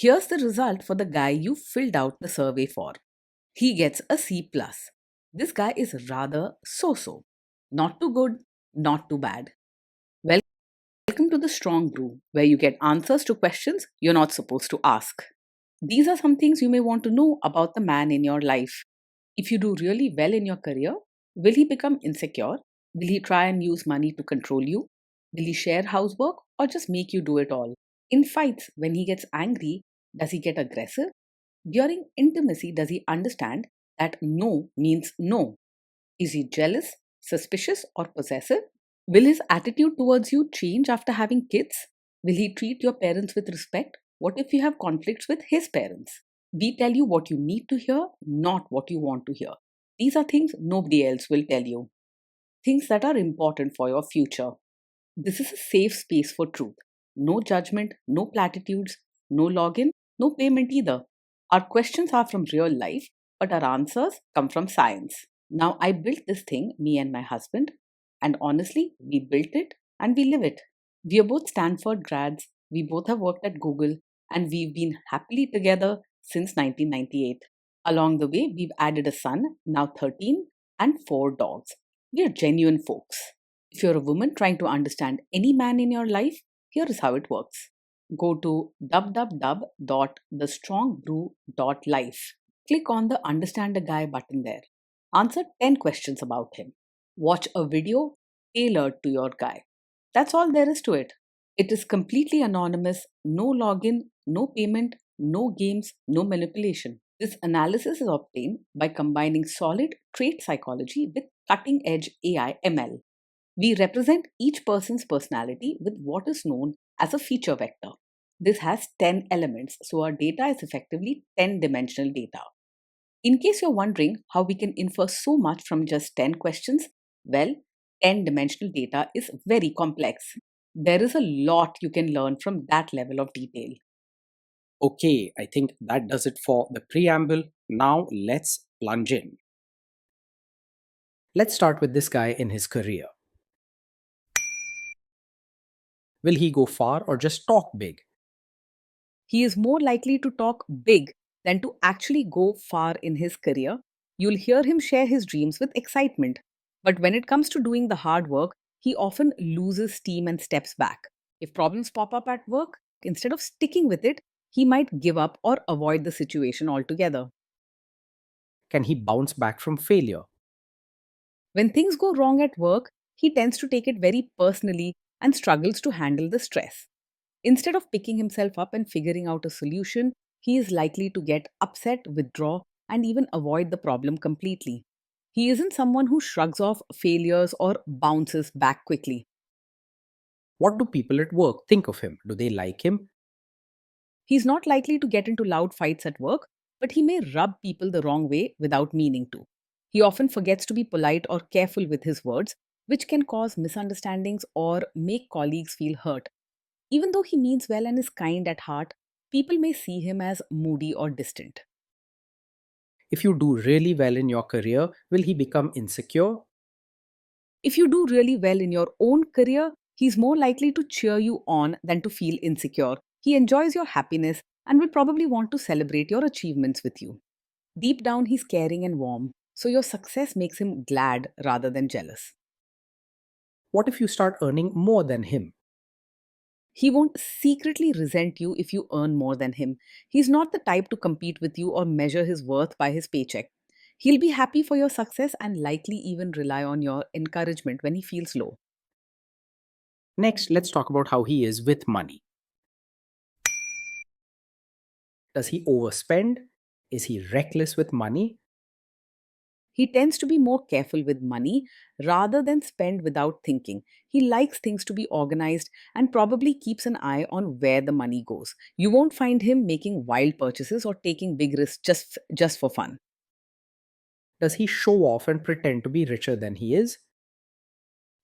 Here's the result for the guy you filled out the survey for. He gets a C+. This guy is rather so-so. Not too good, not too bad. Welcome to the Strong Brew, where you get answers to questions you're not supposed to ask. These are some things you may want to know about the man in your life. If you do really well in your career, will he become insecure? Will he try and use money to control you? Will he share housework or just make you do it all? In fights, when he gets angry, does he get aggressive? During intimacy, does he understand that no means no? Is he jealous, suspicious, or possessive? Will his attitude towards you change after having kids? Will he treat your parents with respect? What if you have conflicts with his parents? We tell you what you need to hear, not what you want to hear. These are things nobody else will tell you. Things that are important for your future. This is a safe space for truth. No judgment, no platitudes, no login, no payment either. Our questions are from real life, but our answers come from science. Now, I built this thing, me and my husband, and honestly, we built it and we live it. We are both Stanford grads, we both have worked at Google, and we've been happily together since 1998. Along the way, we've added a son, now 13, and 4 dogs. We are genuine folks. If you're a woman trying to understand any man in your life, here is how it works. Go to www.thestrongbrew.life. Click on the Understand a Guy button there. Answer 10 questions about him. Watch a video tailored to your guy. That's all there is to it. It is completely anonymous, no login, no payment, no games, no manipulation. This analysis is obtained by combining solid trait psychology with cutting edge AI ML. We represent each person's personality with what is known as a feature vector. This has 10 elements, so our data is effectively 10-dimensional data. In case you're wondering how we can infer so much from just 10 questions, well, 10-dimensional data is very complex. There is a lot you can learn from that level of detail. Okay, I think that does it for the preamble. Now let's plunge in. Let's start with this guy in his career. Will he go far or just talk big? He is more likely to talk big than to actually go far in his career. You'll hear him share his dreams with excitement. But when it comes to doing the hard work, he often loses steam and steps back. If problems pop up at work, instead of sticking with it, he might give up or avoid the situation altogether. Can he bounce back from failure? When things go wrong at work, he tends to take it very personally and struggles to handle the stress. Instead of picking himself up and figuring out a solution, he is likely to get upset, withdraw, and even avoid the problem completely. He isn't someone who shrugs off failures or bounces back quickly. What do people at work think of him? Do they like him? He's not likely to get into loud fights at work, but he may rub people the wrong way without meaning to. He often forgets to be polite or careful with his words, which can cause misunderstandings or make colleagues feel hurt. Even though he means well and is kind at heart, people may see him as moody or distant. If you do really well in your career, will he become insecure? If you do really well in your own career, he's more likely to cheer you on than to feel insecure. He enjoys your happiness and will probably want to celebrate your achievements with you. Deep down, he's caring and warm, so your success makes him glad rather than jealous. What if you start earning more than him? He won't secretly resent you if you earn more than him. He's not the type to compete with you or measure his worth by his paycheck. He'll be happy for your success and likely even rely on your encouragement when he feels low. Next, let's talk about how he is with money. Does he overspend? Is he reckless with money? He tends to be more careful with money rather than spend without thinking. He likes things to be organized and probably keeps an eye on where the money goes. You won't find him making wild purchases or taking big risks just for fun. Does he show off and pretend to be richer than he is?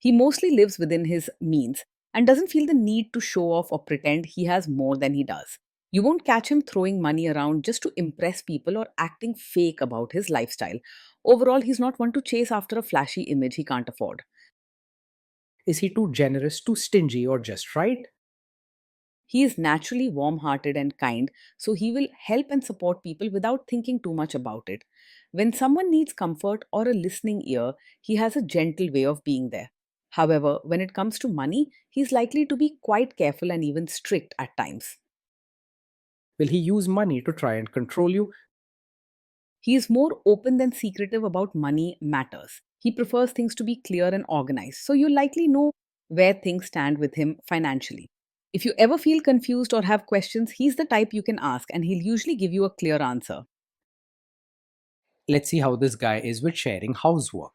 He mostly lives within his means and doesn't feel the need to show off or pretend he has more than he does. You won't catch him throwing money around just to impress people or acting fake about his lifestyle. Overall, he's not one to chase after a flashy image he can't afford. Is he too generous, too stingy, or just right? He is naturally warm hearted and kind, so he will help and support people without thinking too much about it. When someone needs comfort or a listening ear, he has a gentle way of being there. However, when it comes to money, he's likely to be quite careful and even strict at times. Will he use money to try and control you? He is more open than secretive about money matters. He prefers things to be clear and organized, so you likely know where things stand with him financially. If you ever feel confused or have questions, he's the type you can ask and he'll usually give you a clear answer. Let's see how this guy is with sharing housework.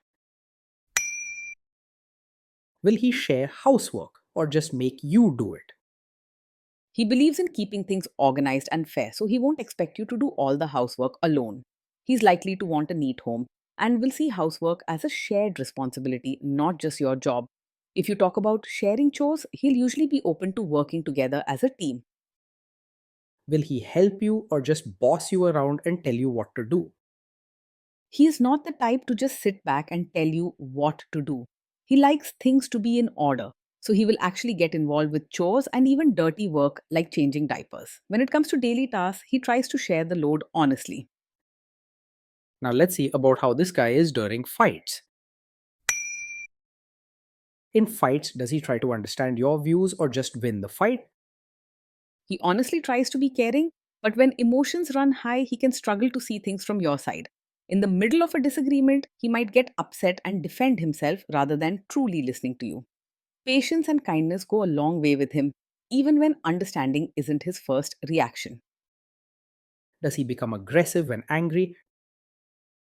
Will he share housework or just make you do it? He believes in keeping things organized and fair, so he won't expect you to do all the housework alone. He's likely to want a neat home and will see housework as a shared responsibility, not just your job. If you talk about sharing chores, he'll usually be open to working together as a team. Will he help you or just boss you around and tell you what to do? He is not the type to just sit back and tell you what to do. He likes things to be in order, so he will actually get involved with chores and even dirty work like changing diapers. When it comes to daily tasks, he tries to share the load honestly. Now let's see about how this guy is during fights. In fights, does he try to understand your views or just win the fight? He honestly tries to be caring, but when emotions run high, he can struggle to see things from your side. In the middle of a disagreement, he might get upset and defend himself rather than truly listening to you. Patience and kindness go a long way with him, even when understanding isn't his first reaction. Does he become aggressive when angry?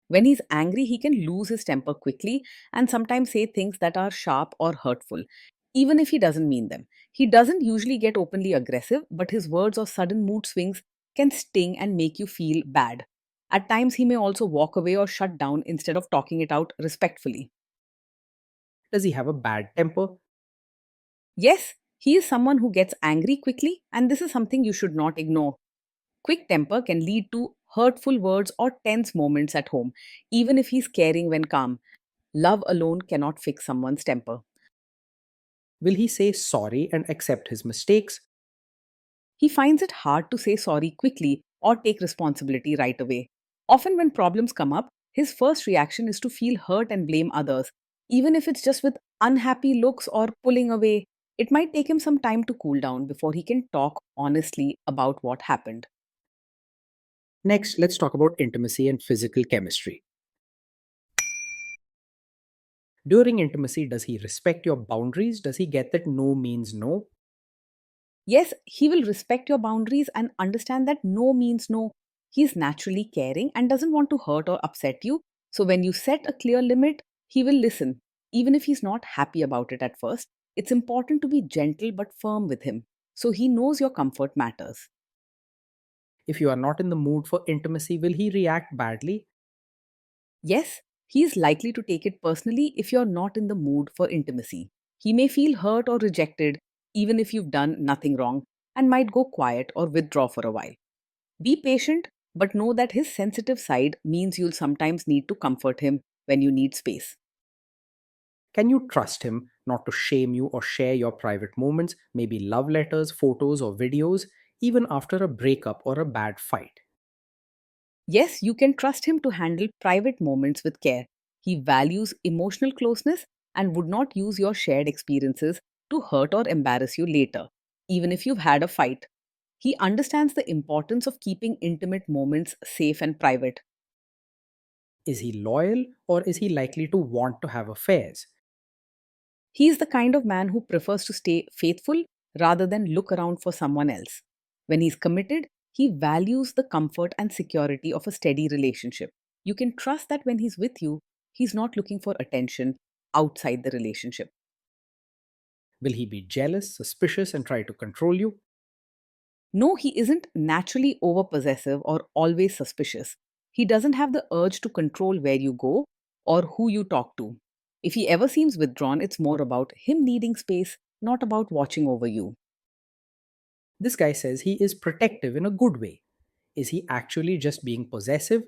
When he's angry, he can lose his temper quickly and sometimes say things that are sharp or hurtful, even if he doesn't mean them. He doesn't usually get openly aggressive, but his words or sudden mood swings can sting and make you feel bad. At times, he may also walk away or shut down instead of talking it out respectfully. Does he have a bad temper? Yes, he is someone who gets angry quickly, and this is something you should not ignore. Quick temper can lead to hurtful words or tense moments at home, even if he's caring when calm. Love alone cannot fix someone's temper. Will he say sorry and accept his mistakes? He finds it hard to say sorry quickly or take responsibility right away. Often, when problems come up, his first reaction is to feel hurt and blame others, even if it's just with unhappy looks or pulling away. It might take him some time to cool down before he can talk honestly about what happened. Next, let's talk about intimacy and physical chemistry. During intimacy, does he respect your boundaries? Does he get that no means no? Yes, he will respect your boundaries and understand that no means no. He is naturally caring and doesn't want to hurt or upset you. So when you set a clear limit, he will listen. Even if he's not happy about it at first, it's important to be gentle but firm with him. So he knows your comfort matters. If you are not in the mood for intimacy, will he react badly? Yes, he is likely to take it personally if you're not in the mood for intimacy. He may feel hurt or rejected, even if you've done nothing wrong, and might go quiet or withdraw for a while. Be patient, but know that his sensitive side means you'll sometimes need to comfort him when you need space. Can you trust him not to shame you or share your private moments, maybe love letters, photos, or videos, even after a breakup or a bad fight? Yes, you can trust him to handle private moments with care. He values emotional closeness and would not use your shared experiences to hurt or embarrass you later, even if you've had a fight. He understands the importance of keeping intimate moments safe and private. Is he loyal or is he likely to want to have affairs? He is the kind of man who prefers to stay faithful rather than look around for someone else. When he's committed, he values the comfort and security of a steady relationship. You can trust that when he's with you, he's not looking for attention outside the relationship. Will he be jealous, suspicious, and try to control you? No, he isn't naturally overpossessive or always suspicious. He doesn't have the urge to control where you go or who you talk to. If he ever seems withdrawn, it's more about him needing space, not about watching over you. This guy says he is protective in a good way. Is he actually just being possessive?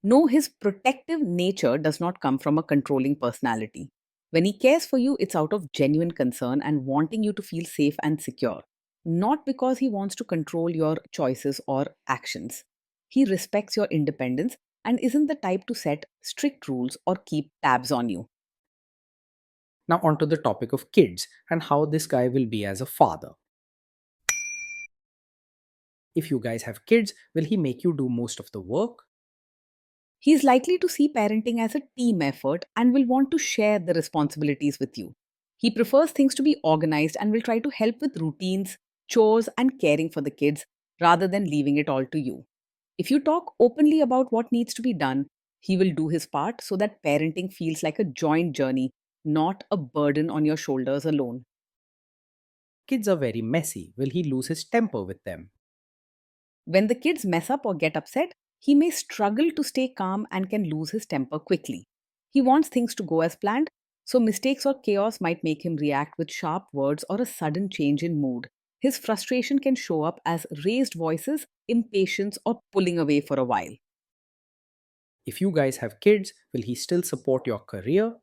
No, his protective nature does not come from a controlling personality. When he cares for you, it's out of genuine concern and wanting you to feel safe and secure. not because he wants to control your choices or actions. He respects your independence and isn't the type to set strict rules or keep tabs on you. Now, onto the topic of kids and how this guy will be as a father. If you guys have kids, will he make you do most of the work? He is likely to see parenting as a team effort and will want to share the responsibilities with you. He prefers things to be organized and will try to help with routines, chores, and caring for the kids rather than leaving it all to you. If you talk openly about what needs to be done, he will do his part so that parenting feels like a joint journey, not a burden on your shoulders alone. Kids are very messy. Will he lose his temper with them? When the kids mess up or get upset, he may struggle to stay calm and can lose his temper quickly. He wants things to go as planned, so mistakes or chaos might make him react with sharp words or a sudden change in mood. His frustration can show up as raised voices, impatience, or pulling away for a while. If you guys have kids, will he still support your career?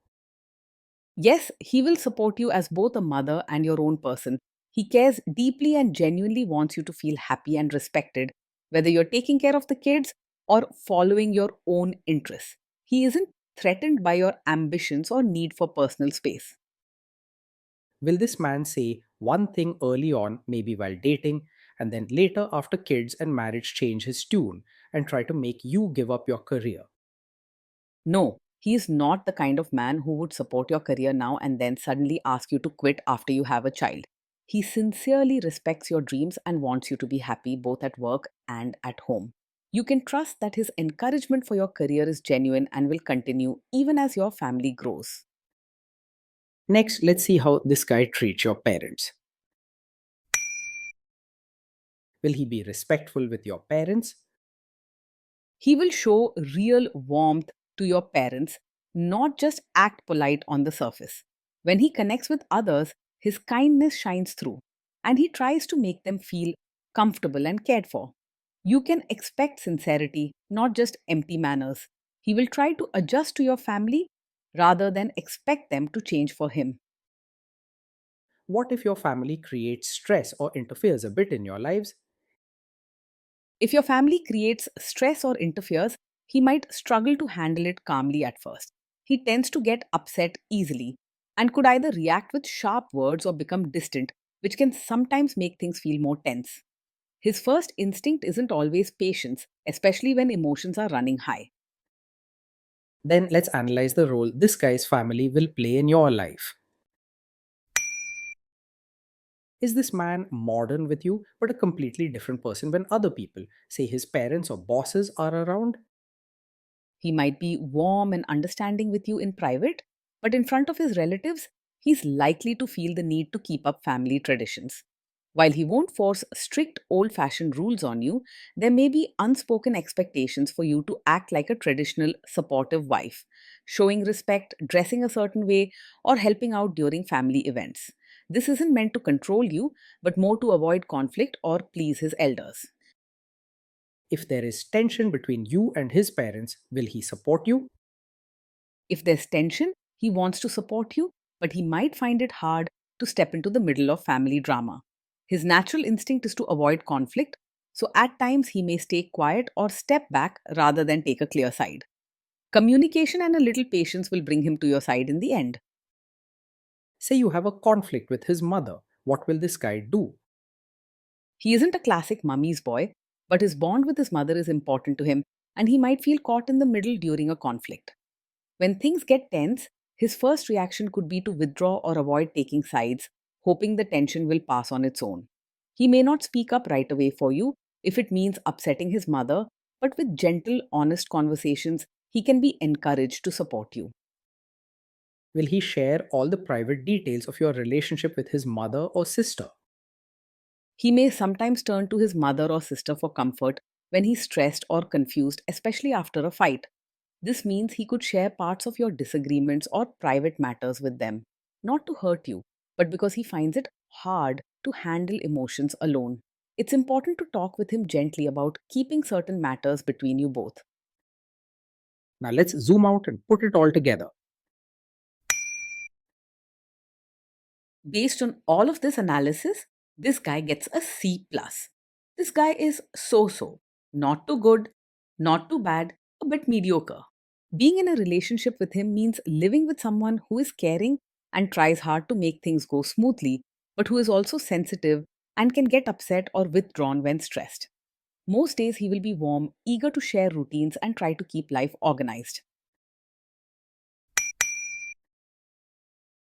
Yes, he will support you as both a mother and your own person. He cares deeply and genuinely wants you to feel happy and respected, whether you're taking care of the kids or following your own interests. He isn't threatened by your ambitions or need for personal space. Will this man say one thing early on, maybe while dating, and then later after kids and marriage change his tune and try to make you give up your career? No, he is not the kind of man who would support your career now and then suddenly ask you to quit after you have a child. He sincerely respects your dreams and wants you to be happy both at work and at home. You can trust that his encouragement for your career is genuine and will continue even as your family grows. Next, let's see how this guy treats your parents. Will he be respectful with your parents? He will show real warmth to your parents, not just act polite on the surface. When he connects with others, his kindness shines through, and he tries to make them feel comfortable and cared for. You can expect sincerity, not just empty manners. He will try to adjust to your family rather than expect them to change for him. What if your family creates stress or interferes a bit in your lives? If your family creates stress or interferes, he might struggle to handle it calmly at first. He tends to get upset easily and could either react with sharp words or become distant, which can sometimes make things feel more tense. His first instinct isn't always patience, especially when emotions are running high. Then let's analyze the role this guy's family will play in your life. Is this man modern with you, but a completely different person when other people, say his parents or bosses, are around? He might be warm and understanding with you in private, but in front of his relatives, he's likely to feel the need to keep up family traditions. While he won't force strict old fashioned rules on you, there may be unspoken expectations for you to act like a traditional supportive wife, showing respect, dressing a certain way, or helping out during family events. This isn't meant to control you, but more to avoid conflict or please his elders. If there is tension between you and his parents, will he support you? If there's tension, he wants to support you, but he might find it hard to step into the middle of family drama. His natural instinct is to avoid conflict, so at times he may stay quiet or step back rather than take a clear side. Communication and a little patience will bring him to your side in the end. Say you have a conflict with his mother. What will this guy do? He isn't a classic mummy's boy, but his bond with his mother is important to him, and he might feel caught in the middle during a conflict. When things get tense, his first reaction could be to withdraw or avoid taking sides, hoping the tension will pass on its own. He may not speak up right away for you if it means upsetting his mother, but with gentle, honest conversations, he can be encouraged to support you. Will he share all the private details of your relationship with his mother or sister? He may sometimes turn to his mother or sister for comfort when he's stressed or confused, especially after a fight. This means he could share parts of your disagreements or private matters with them, not to hurt you, but because he finds it hard to handle emotions alone. It's important to talk with him gently about keeping certain matters between you both. Now let's zoom out and put it all together. Based on all of this analysis, This guy gets a C plus. This guy is so so. Not too good, not too bad, a bit mediocre. Being in a relationship with him means living with someone who is caring and tries hard to make things go smoothly, but who is also sensitive and can get upset or withdrawn when stressed. Most days he will be warm, eager to share routines and try to keep life organized.